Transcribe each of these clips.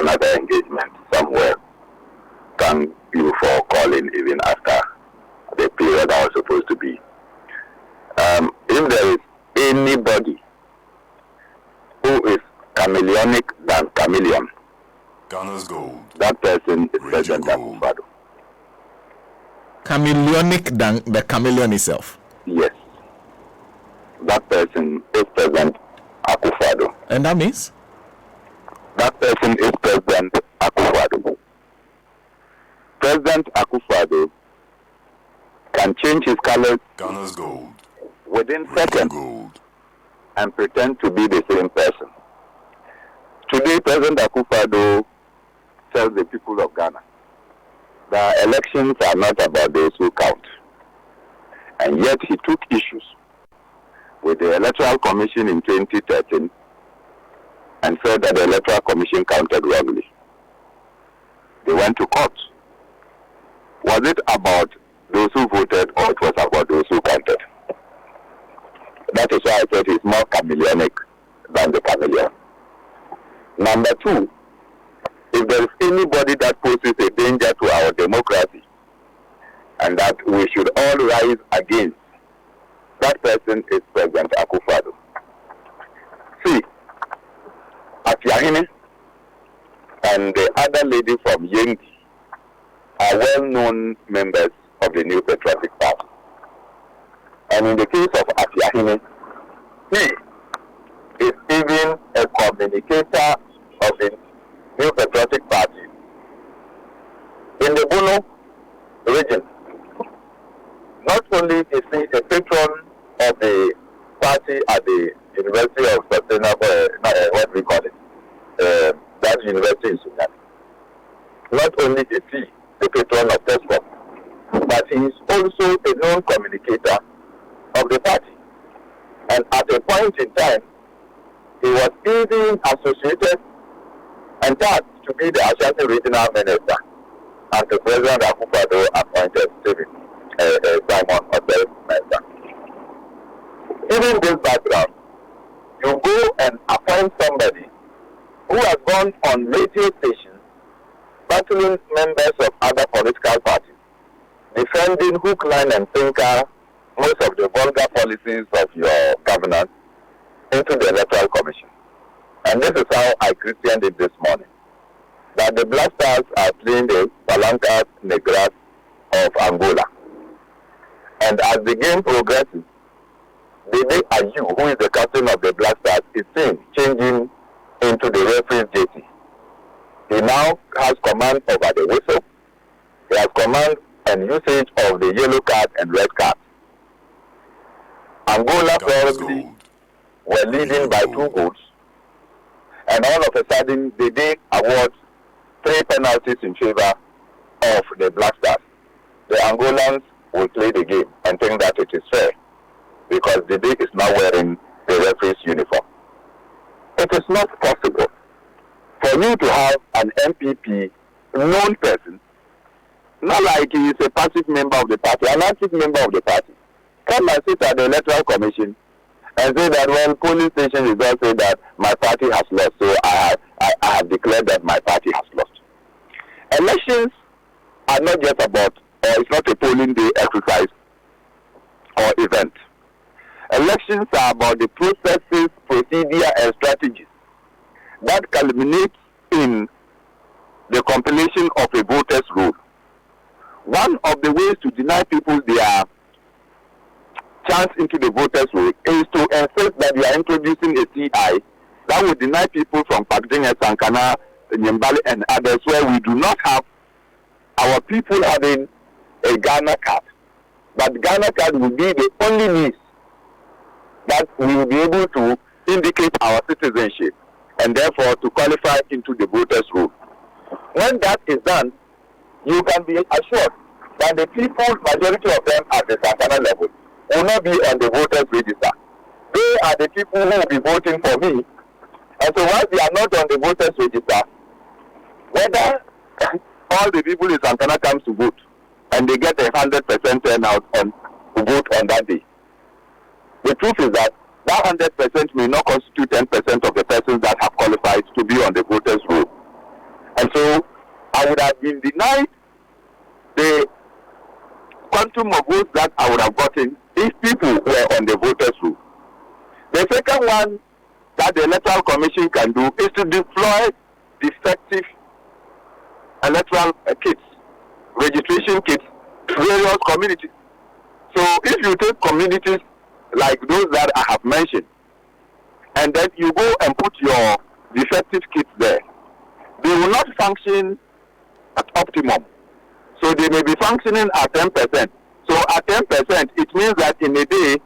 another engagement somewhere. Thank you for calling even after the period I was supposed to be. If there is anybody who is chameleonic than chameleon, Ghana's gold. that person is President Akufo-Addo. Chameleonic than the chameleon itself? Yes. That person is President Akufo-Addo. And that means? That person is President Akufo-Addo. President Akufo-Addo can change his colors Ghana's gold. within seconds Gold. and pretend to be the same person. Today, President Akufo-Addo tells the people of Ghana that elections are not about those who count. And yet he took issues with the Electoral Commission in 2013 and said that the Electoral Commission counted wrongly. They went to court. Was it about those who voted or it was about those who counted? That is why I said he's more chameleonic than the chameleon. Number two, if there is anybody that poses a danger to our democracy and that we should all rise against, that person is President Akufo-Addo. See, Atiahine and the other lady from Yengi are well-known members of the New Patriotic Party. And in the case of Atiahine, he is even a communicator of the New Patriotic Party in the Bono region. Not only is he a patron of the party at the University of Sustainable, what we call it, that university in Sudan. Not only is he the patron of TESCOM, but he is also a known communicator of the party. And at a point in time, he was even associated and tasked to be the Ashanti Regional Minister until President Akufo-Addo appointed Simon Osei Mensah. Given this background, you go and appoint somebody who has gone on radio stations battling members of other political parties, defending hook, line, and sinker most of the vulgar policies of your governance into the Electoral Commission. And this is how I christianed it this morning. That the Black Stars are playing the Palancas Negras of Angola. And as the game progresses, Dede Ayew, who is the captain of the Black Stars, is seen changing into the referee's JT. He now has command over the whistle. He has command and usage of the yellow card and red card. Angola probably were leading by 2 goals. And all of a sudden, Dede awards 3 penalties in favor of the Black Stars. The Angolans will play the game and think that it is fair because Dede is now wearing the referee's uniform. It is not possible for you to have an MPP known person, not like he is a passive member of the party, an active member of the party, come and sit at the Electoral Commission and say that when polling station results say that my party has lost, so I have declared that my party has lost. Elections are not just about, or it's not a polling day exercise or event. Elections are about the processes, procedure, and strategies that culminate in the compilation of a voter's roll. One of the ways to deny people their chance into the voters' roll is to insist that you are introducing a CI that will deny people from Pakding and Sankana, Nyambali and others where we do not have our people having a Ghana card. But Ghana card will be the only means that we will be able to indicate our citizenship and therefore to qualify into the voters' roll. When that is done, you can be assured that the people, majority of them at the Sankana level, will not be on the voters' register. They are the people who will be voting for me. And so once they are not on the voters' register, whether all the people in Sankana comes to vote and they get 100% turnout to vote on that day, the truth is that 100% may not constitute 10% of the persons that have qualified to be on the voters' roll. So I would have been denied the quantum of votes that I would have gotten if people were on the voters' roll. The second one that the Electoral Commission can do is to deploy defective electoral kits, registration kits, to various communities. So if you take communities like those that I have mentioned, and then you go and put your defective kits there, they will not function at optimum. So they may be functioning at 10%. So at 10%, it means that in a day,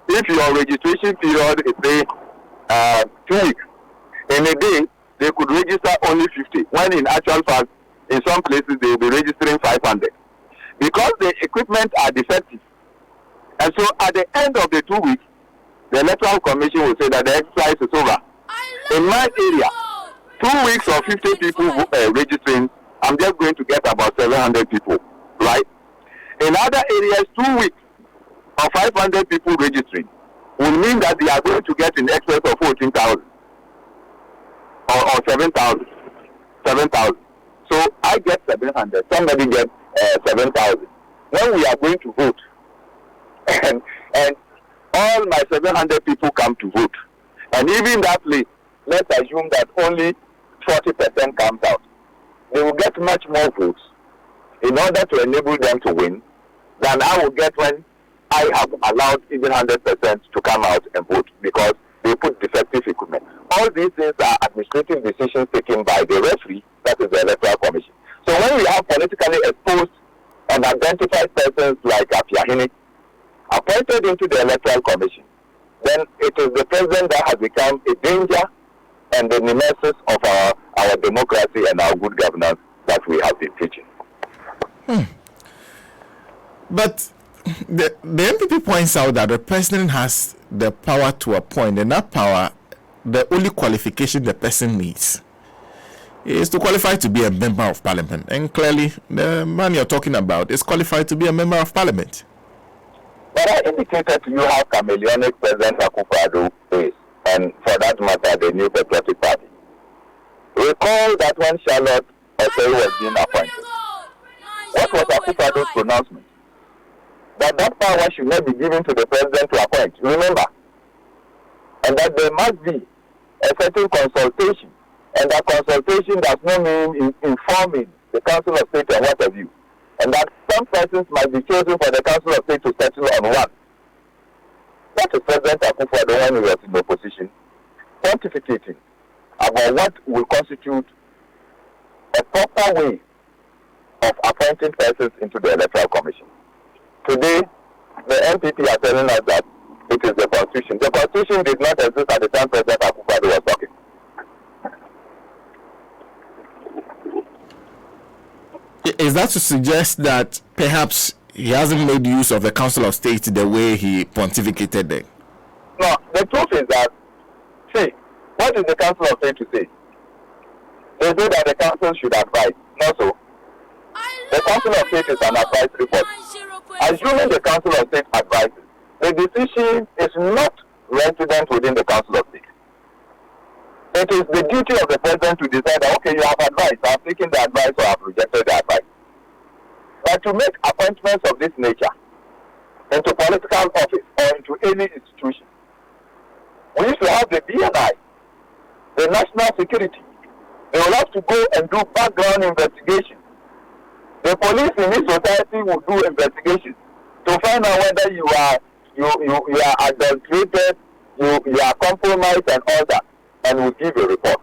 if your registration period is say 2 weeks, in a day they could register only 50. When in actual fact, in some places they will be registering 500 because the equipment are defective. And so at the end of the 2 weeks, the Electoral Commission will say that the exercise is over. In my area, 2 weeks of 50 people registering, I'm just going to get about 700 people, right? In other areas, 2 weeks of 500 people registering will mean that they are going to get in excess of 14,000 or 7,000. 7,000. So I get 700, somebody gets 7,000. When we are going to vote, and all my 700 people come to vote, and even that place, let's assume that only 40% comes out, they will get much more votes in order to enable them to win than I will get when I have allowed even 100% to come out and vote because they put defective equipment. All these things are administrative decisions taken by the referee, that is the Electoral Commission. So when we have politically exposed and identified persons like Apiahini appointed into the Electoral Commission, then it is the president that has become a danger and the nemesis of our democracy and our good governance that we have been preaching. But the MPP points out that the president has the power to appoint, and that power, the only qualification the person needs is to qualify to be a member of parliament. And clearly, the man you're talking about is qualified to be a member of parliament. But I indicated to you how chameleonic President Akufo-Addo is, and for that matter, the New Patriotic Party. Recall that when Charlotte Osei was being appointed, what was Akufo-Addo's pronouncement? That power should not be given to the president to appoint. Remember, and that there must be a certain consultation, and that consultation does not mean informing the Council of State and what have you, and that some persons might be chosen for the Council of State to settle on one. That is President Akufo-Addo when he was in opposition, pontificating about what will constitute a proper way of appointing persons into the Electoral Commission. Today, the MPP are telling us that it is the Constitution. The Constitution did not exist at the time President Akufo-Addo was talking. Is that to suggest that perhaps he hasn't made use of the Council of State the way he pontificated there? No, the truth is that, see, what is the Council of State to say? They say that the Council should advise. Not so. The Council of State is an advisory body. Assuming the Council of State advises, the decision is not resident within the Council of State. It is the duty of the president to decide that, okay, you have advice, I have taken the advice or I have rejected the advice. But to make appointments of this nature into political office or into any institution, we used to have the BNI, the National Security. They will have to go and do background investigation. The police in this society will do investigations to find out whether you are adulterated, you are compromised and all that, and will give a report.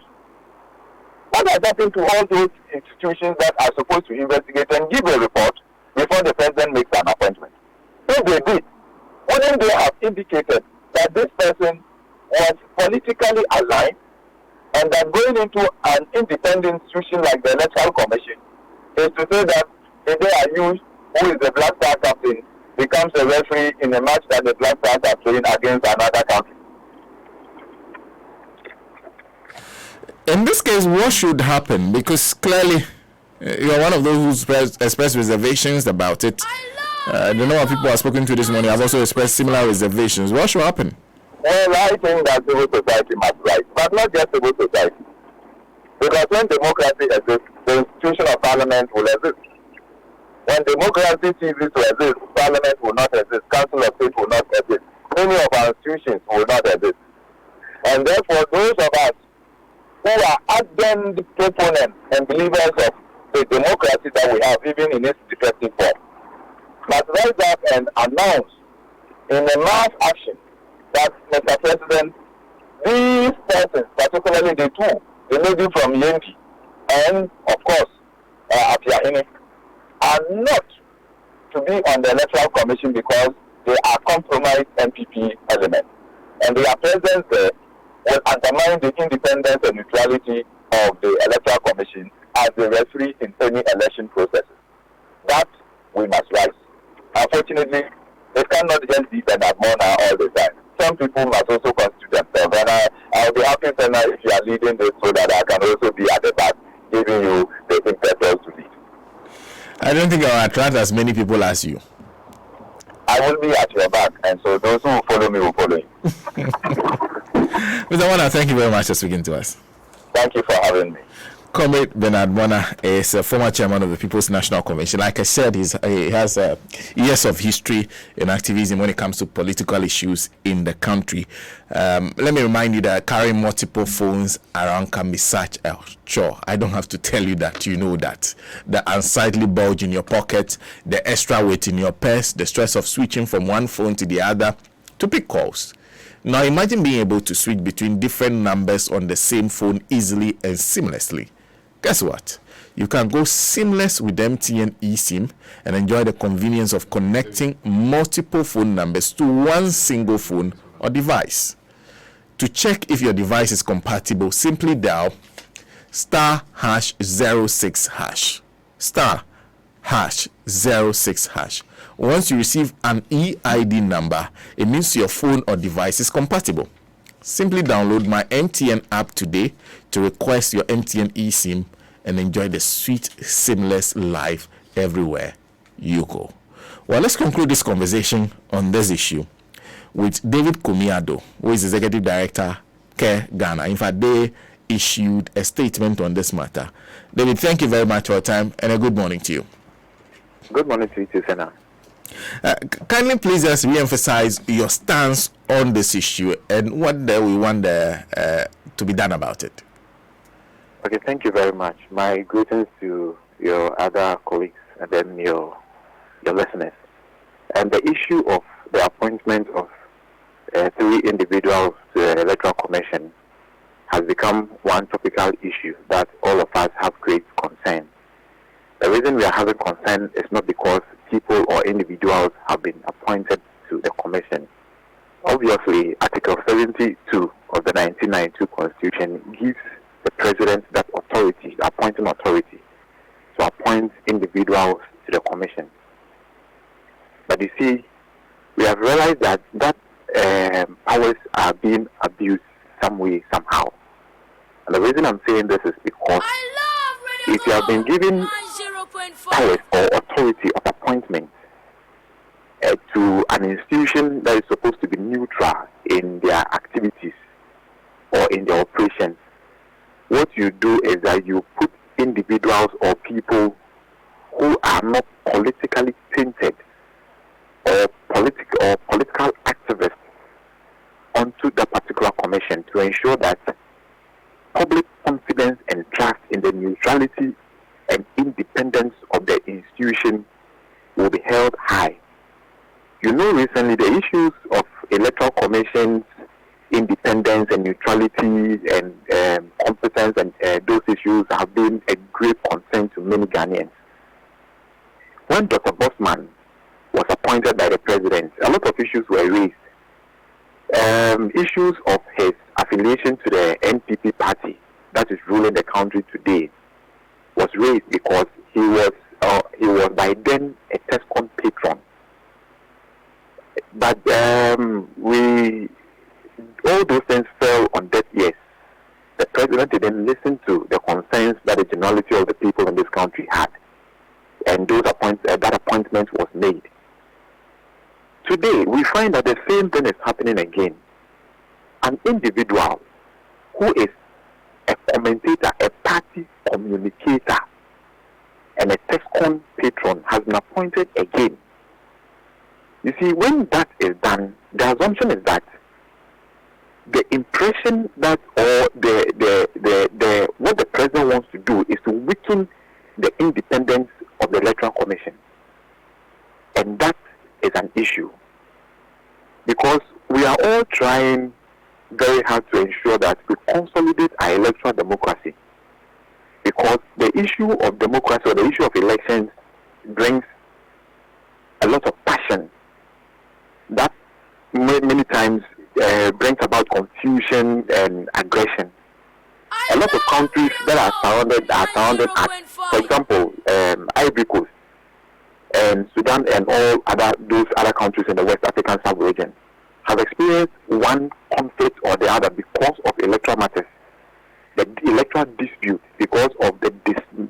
What has happened to all those institutions that are supposed to investigate and give a report before the president makes an appointment? If they did, wouldn't they have indicated that this person was politically aligned and that going into an independent institution like the Electoral Commission is to say that the day I use who is the Black Star captain becomes a referee in a match that the Black Stars are playing against another country? In this case, what should happen? Because clearly, you're one of those who express reservations about it. The number of people I've spoken to this morning have also expressed similar reservations. What should happen? Well, I think that civil society must rise, but not just civil society. Because when democracy exists, the institution of parliament will exist. When democracy ceases to exist, parliament will not exist, council of state will not exist, many of our institutions will not exist. And therefore, those of us who are ardent proponents and believers of the democracy that we have, even in its defective form, must rise up and announce in a mass action that, Mr. President, these persons, particularly the two, the lady from Yendi and, of course, Apiahine, are not to be on the Electoral Commission because they are compromised MPP elements. And their presence there will undermine the independence and neutrality of the Electoral Commission as the referee in any election processes. That we must rise. Unfortunately, it cannot just be Bernard Mornah all the time. Some people must also constitute themselves. And I'll be happy, Senator, if you are leading this so that I can also be at the back, giving you the impetus to lead. I don't think I'll attract as many people as you. I will be at your back, and so those who follow me will follow you. Mr. Mornah, thank you very much for speaking to us. Thank you for having me. Comrade Bernard Mornah is a former chairman of the People's National Convention. Like I said, he has years of history in activism when it comes to political issues in the country. Let me remind you that carrying multiple phones around can be such a chore. I don't have to tell you that. You know that. The unsightly bulge in your pocket, the extra weight in your purse, the stress of switching from one phone to the other to pick calls. Now imagine being able to switch between different numbers on the same phone easily and seamlessly. Guess what? You can go seamless with MTN eSIM and enjoy the convenience of connecting multiple phone numbers to one single phone or device. To check if your device is compatible, simply dial *#06#. *#06#. Once you receive an eID number, it means your phone or device is compatible. Simply download my MTN app today to request your MTN eSIM and enjoy the sweet, seamless life everywhere you go. Well, let's conclude this conversation on this issue with David Akufo-Addo, who is Executive Director, Care Ghana. In fact, they issued a statement on this matter. David, thank you very much for your time and a good morning to you. Good morning to you too, Senator. Kindly please just re-emphasize your stance on this issue and what we want to be done about it. Okay, thank you very much. My greetings to your other colleagues and then your listeners. And the issue of the appointment of 3 individuals to the Electoral Commission has become one topical issue that all of us have great concern. The reason we are having concern is not because people or individuals have been appointed to the Commission. Obviously, Article 72 of the 1992 Constitution gives the President that authority, the appointing authority, to appoint individuals to the Commission. But you see, we have realized that powers are being abused some way, somehow. And the reason I'm saying this is because if you have been given powers or authority of appointment to an institution that is supposed to be neutral in their activities or in their operations, what you do is that you put individuals or people who are not politically tainted or political activists onto the particular commission to ensure that public confidence and trust in the neutrality and independence of the institution will be held high. You know, recently the issues of electoral commissions, independence and neutrality and competence and those issues have been a great concern to many Ghanaians. When Dr. Bosman was appointed by the president, a lot of issues were raised. Issues of his affiliation to the NPP party that is ruling the country today was raised because he was by then a TESCOM patron. But all those things fell on deaf ears. The president didn't listen to the concerns that the generality of the people in this country had, and that appointment was made. Today, we find that the same thing is happening again. An individual who is a commentator, a party communicator, and a TESCON patron has been appointed again. You see, when that is done, the assumption is that the impression that, or the what the president wants to do is to weaken the independence of the Electoral Commission. And that is an issue. Because we are all trying very hard to ensure that we consolidate our electoral democracy. Because the issue of democracy or the issue of elections brings a lot of passion that many times brings about confusion and aggression. A lot of countries that are surrounded at, for example, Ivory Coast and Sudan and all those other countries in the West African sub-region have experienced one conflict or the other because of electoral matters. The electoral dispute because of the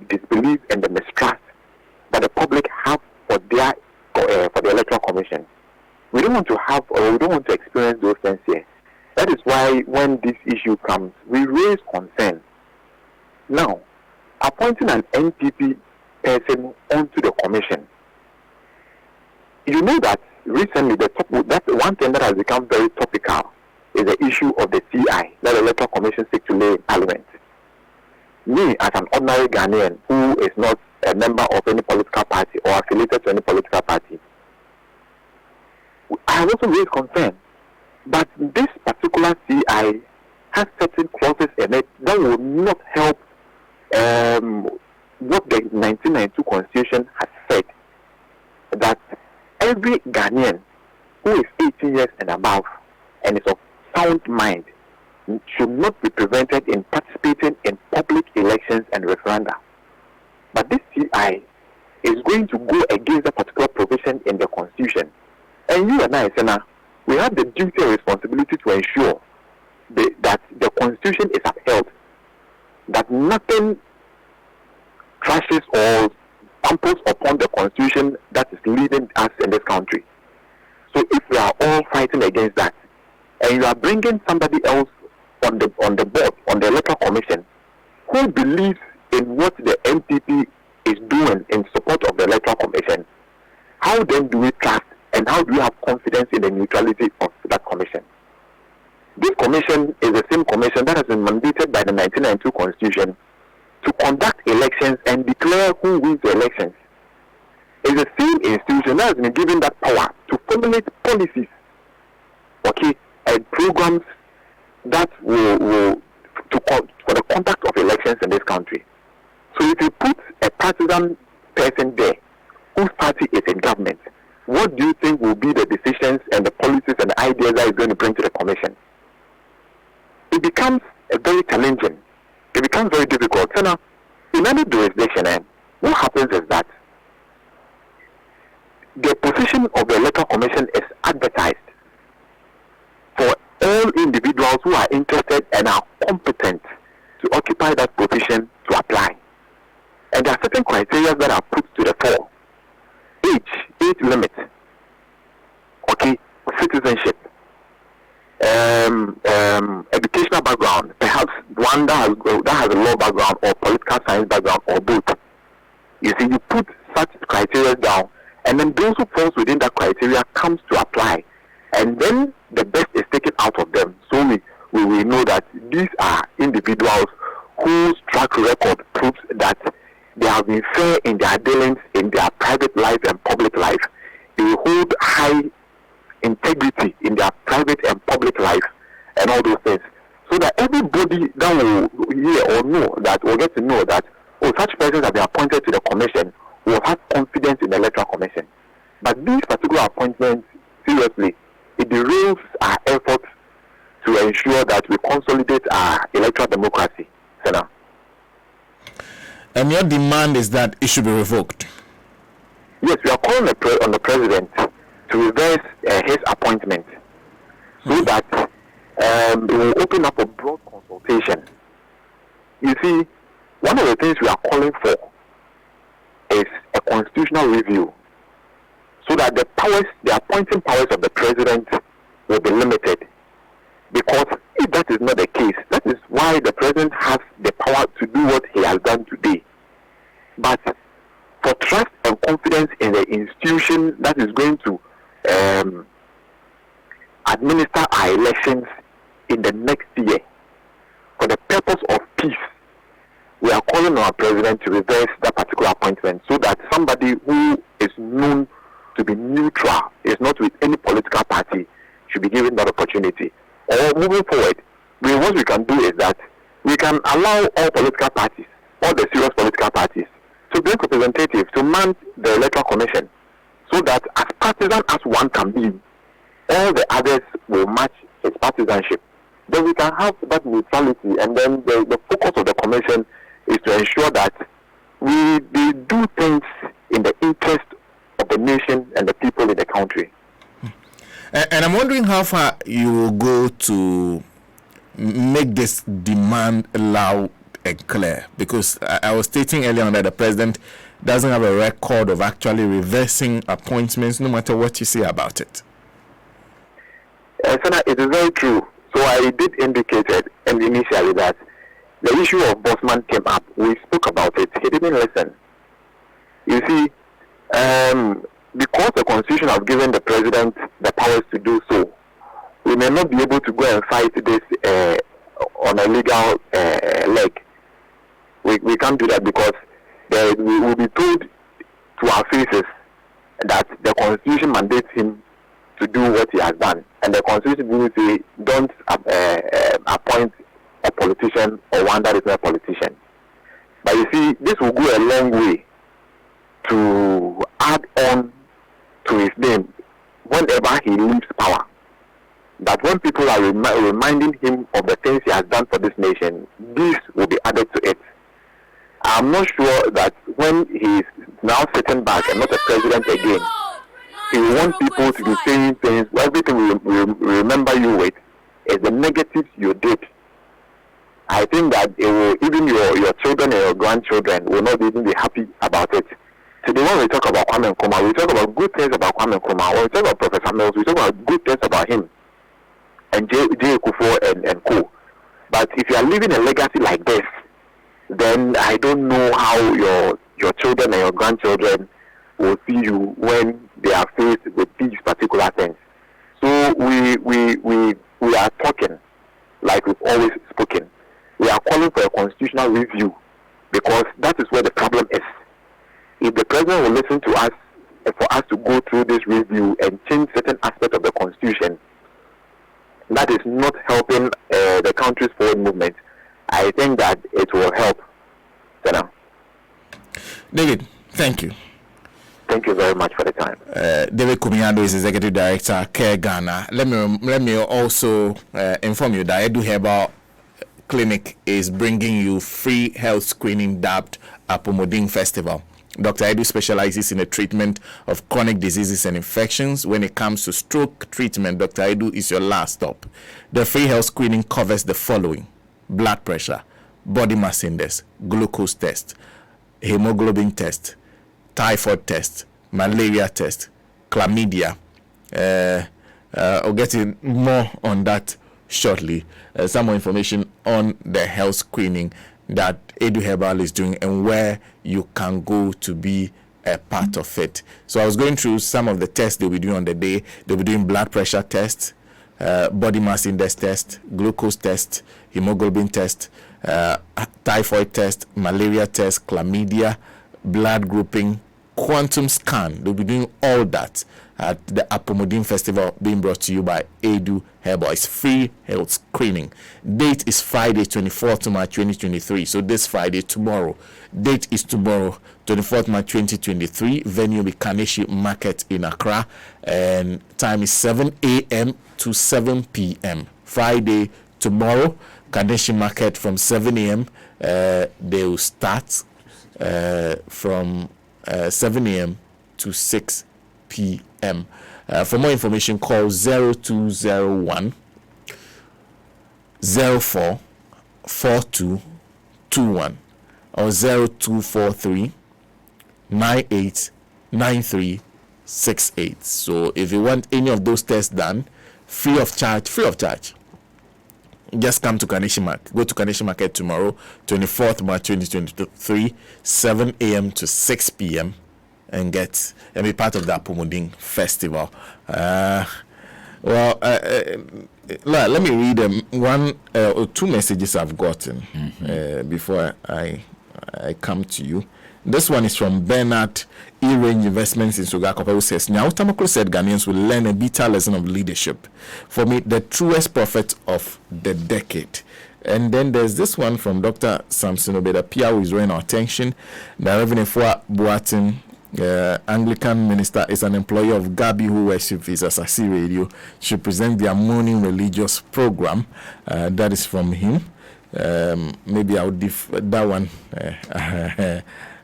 disbelief and the mistrust that the public have for the Electoral Commission. We don't want to have, or we don't want to experience those things here. That is why when this issue comes, we raise concern. Now, appointing an NPP person onto the commission, you know that recently that's one thing that has become very topical is the issue of the CI that the Electoral Commission seeks to lay in Parliament. Me, as an ordinary Ghanaian who is not a member of any political party or affiliated to any political party, I have also raised concern. But this particular CI has certain clauses in it that will not help what the 1992 Constitution has said, that every Ghanaian who is 18 years and above and is of sound mind should not be prevented in participating in public elections and referenda. But this CI is going to go against a particular provision in the Constitution. And you and I, Senna, we have the duty and responsibility to ensure that the Constitution is upheld, that nothing crashes or tramples upon the Constitution that is leading us in this country. So if we are all fighting against that, and you are bringing somebody else on the board, on the Electoral Commission, who believes in what the MPP is doing in support of the Electoral Commission, how then do we trust and how do we have confidence in the neutrality of that commission? This commission is the same commission that has been mandated by the 1992 Constitution to conduct elections and declare who wins the elections. It's the same institution that has been given that power to formulate policies, okay, and programs that will for the conduct of elections in this country. So if you put a partisan person there whose party is in government, what do you think will be the decisions and the policies and the ideas that is going to bring to the commission? It becomes very challenging. It becomes very difficult. So now, in any jurisdiction, what happens is that the position of the Electoral Commission is advertised for all individuals who are interested and are competent to occupy that position to apply. And there are certain criteria that are put to the fore. Age limit, okay, citizenship, educational background, perhaps one that has a law background or political science background or both. You see, you put such criteria down, and then those who falls within that criteria comes to apply, and then the best is taken out of them. So we will know that these are individuals whose track record proves that they have been fair in their dealings in their private life and public life. They will hold high integrity in their private and public life and all those things. So that everybody that will hear or know that will get to know that, oh, such persons have been appointed to the commission will have confidence in the Electoral Commission. But these particular appointments, seriously, it derails our efforts to ensure that we consolidate our electoral democracy. Senna. And your demand is that it should be revoked? Yes, we are calling on the president to reverse his appointment so that it will open up a broad consultation. You see, one of the things we are calling for is a constitutional review so that the appointing powers of the president will be limited. Because if that is not the case, that is why the president has the power to do what he has done today. But for trust and confidence in the institution that is going to administer our elections in the next year, for the purpose of peace, we are calling on our president to reverse that particular appointment so that somebody who is known to be neutral, is not with any political party, should be given that opportunity. Or moving forward, what we can do is that we can allow all political parties, all the serious political parties, to bring representatives to man the Electoral Commission so that as partisan as one can be, all the others will match its partisanship. Then we can have that neutrality, and then the focus of the commission is to ensure that we do things in the interest of the nation and the people in the country. And I'm wondering how far you will go to make this demand loud and clear, because I was stating earlier on that the president doesn't have a record of actually reversing appointments, no matter what you say about it. Senator, it is very true. So I did indicate it and initially that the issue of Bosman came up. We spoke about it. He didn't listen. You see, because the Constitution has given the president the powers to do so, we may not be able to go and fight this on a legal leg. We can't do that because we will be told to our faces that the Constitution mandates him to do what he has done, and the Constitution will say don't appoint a politician or one that is not a politician. But you see, this will go a long way to add on to his name whenever he leaves power. That when people are reminding him of the things he has done for this nation, this will be added to it. I'm not sure that when he is now sitting back and not a president again, he wants people to be saying things. Everything we remember you with is the negatives you did. I think that it will, even your children and your grandchildren will not even be happy about it. Today, when we talk about Kwame Nkrumah, we talk about good things about Kwame Nkrumah. When we talk about Professor Mills, we talk about good things about him and J. Akufo and co. But if you are leaving a legacy like this, then I don't know how your children and your grandchildren will see you when they are faced with these particular things. So we are talking like we've always spoken. We are calling for a constitutional review because that is where the problem is. If the president will listen to us, for us to go through this review and change certain aspects of the constitution, that is not helping the country's forward movement. I think that it will help. David, thank you. Thank you very much for the time. David Comrade is Executive Director, Care Ghana. Let me also inform you that Edu Herbal Clinic is bringing you free health screening dubbed Apomodin Festival. Dr. Edu specializes in the treatment of chronic diseases and infections. When it comes to stroke treatment, Dr. Edu is your last stop. The free health screening covers the following: blood pressure, body mass index, glucose test, hemoglobin test, typhoid test, malaria test, chlamydia. I'll get in more on that shortly. Some more information on the health screening that Edu Herbal is doing and where you can go to be a part of it. So I was going through some of the tests they'll be doing on the day. They'll be doing blood pressure test, body mass index test, glucose test, hemoglobin test, typhoid test, malaria test, chlamydia, blood grouping, quantum scan. They'll be doing all that at the Apomodin Festival, being brought to you by Edu Herbal. It's free health screening. Date is Friday, 24th March 2023. So this Friday, tomorrow. Date is tomorrow, 24th March 2023. Venue will be Kaneshi Market in Accra. And time is 7 a.m. to 7 p.m. Friday, tomorrow, Kaneshi Market from 7 a.m. They will start from 7 a.m. to 6 p.m. For more information, call 0201 04 4221 or 0243 989368. So if you want any of those tests done, free of charge, just come to Carnation Market. Go to Carnation Market tomorrow, 24th March 2023, 7 a.m. to 6 p.m. and be part of that Pomodin Festival. Let me read one or two messages I've gotten before I come to you. This one is from Bernard E-Range Investments in Sugako, who says, Nyautamako said Ghanaians will learn a bitter lesson of leadership. For me, the truest prophet of the decade. And then there's this one from Dr. Samson Obeda Pia, who is drawing our attention. The Reverend Efua Boatin, Anglican minister, is an employee of Gabi who worships his Asasi Radio. Should present their morning religious program. That is from him. Maybe I'll that one.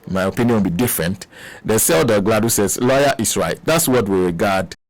My opinion will be different. The Selder Glad who says, lawyer is right. That's what we regard